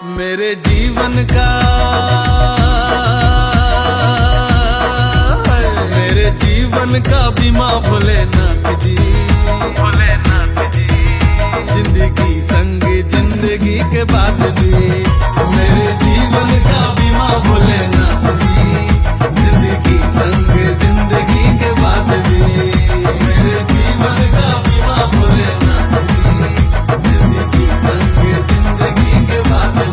मेरे जीवन का बीमा भोलेनाथ जी, भोलेनाथ जी। जिंदगी संग जिंदगी के बाद भी मेरे जीवन का बीमा भोलेनाथ जी, जिंदगी संग जिंदगी के बाद भी मेरे जीवन का बीमा भोलेनाथ जी, जिंदगी संग जिंदगी के बाद भी।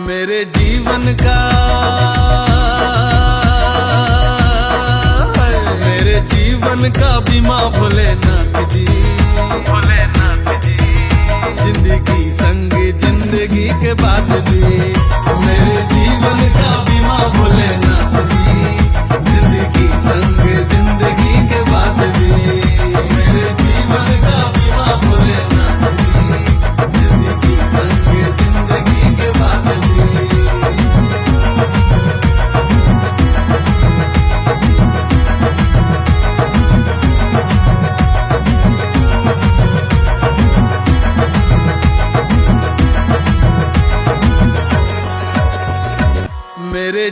मेरे जीवन का बीमा भोलेनाथ जी, भोलेनाथ जी। जिंदगी संग जिंदगी के बाद भी मेरे जीवन का बीमा भोलेनाथ जी, जिंदगी संग जिंदगी के बाद भी मेरे जीवन का बीमा भोलेनाथ जी, जिंदगी संग जिंदगी के बाद भी। मेरे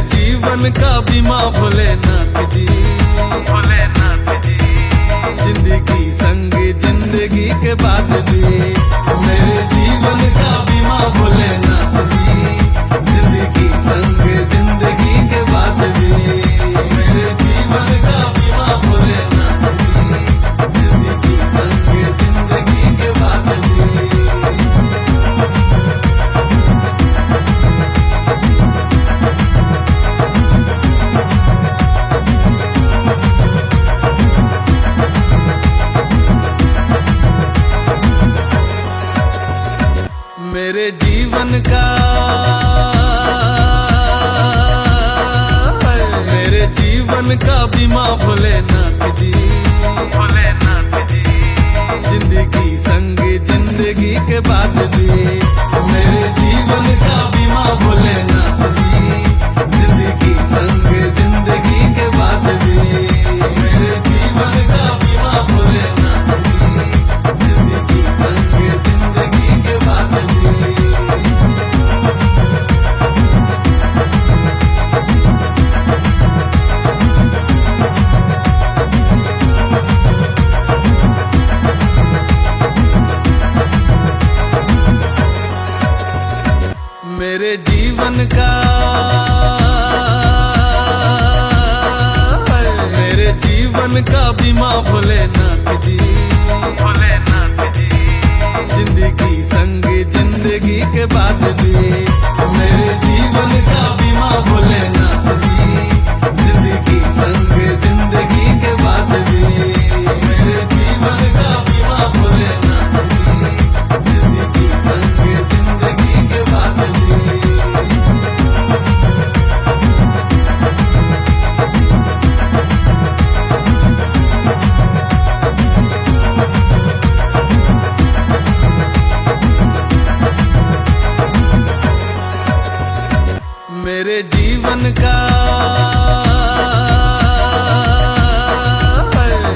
जीवन का बीमा भोलेनाथ जी, भोलेनाथ जी। जिंदगी संग जिंदगी के बाद भी मेरे जीवन का बीमा भोलेनाथ जी, जिंदगी संग जिंदगी के बाद भी मेरे जीवन का बीमा भोलेनाथ जी, जिंदगी संग जिंदगी के बाद भी। मेरे जीवन का बीमा भोलेनाथ जी, भोलेनाथ जी। जिंदगी संग जिंदगी के बाद भी मेरे जीवन का बीमा भोलेनाथ जी, जिंदगी संग जिंदगी के बाद भी मेरे जीवन का बीमा भोलेनाथ जी, जिंदगी संग जिंदगी के बाद भी। मेरे जीवन का बीमा भोलेनाथ जी, भोलेनाथ जी। जिंदगी संग जिंदगी के बाद भी मेरे जीवन का बीमा भोलेनाथ जी, जिंदगी संग जिंदगी के बाद भी मेरे जीवन का बीमा भोलेनाथ जी, जिंदगी संग जिंदगी के बाद भी।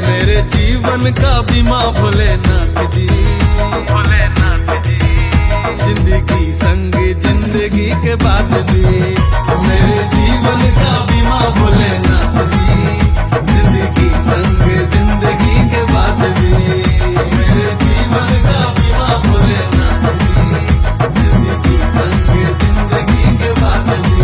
मेरे जीवन का बीमा भोलेनाथ जी, भोलेनाथ जी। जिंदगी संग जिंदगी के बाद भी मेरे जीवन का बीमा भोलेनाथ जी, जिंदगी संग जिंदगी के बाद भी मेरे जीवन का बीमा भोलेनाथ जी, जिंदगी संग जिंदगी के बाद भी।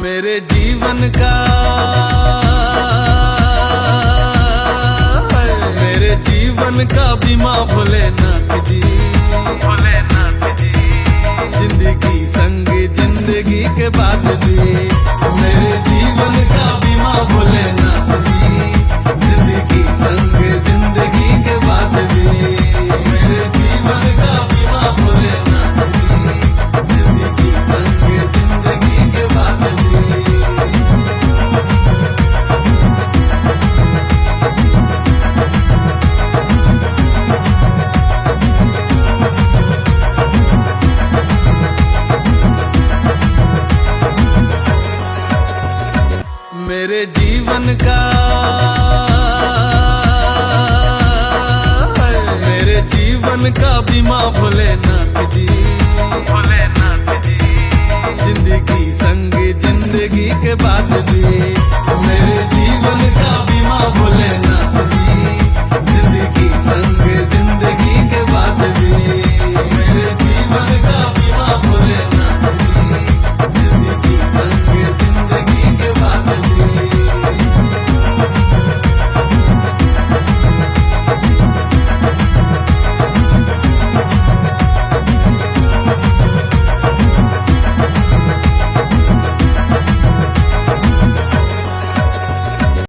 मेरे जीवन का बीमा भोलेनाथ जी, भोलेनाथ जी। जिंदगी संग जिंदगी के बाद भी मेरे जीवन का बीमा भोलेनाथ जी, जिंदगी जीवन का बीमा भोलेनाथ जी, भोलेनाथ जी। जिंदगी संग जिंदगी के बाद भी मेरे जीवन का बीमा भोलेनाथ।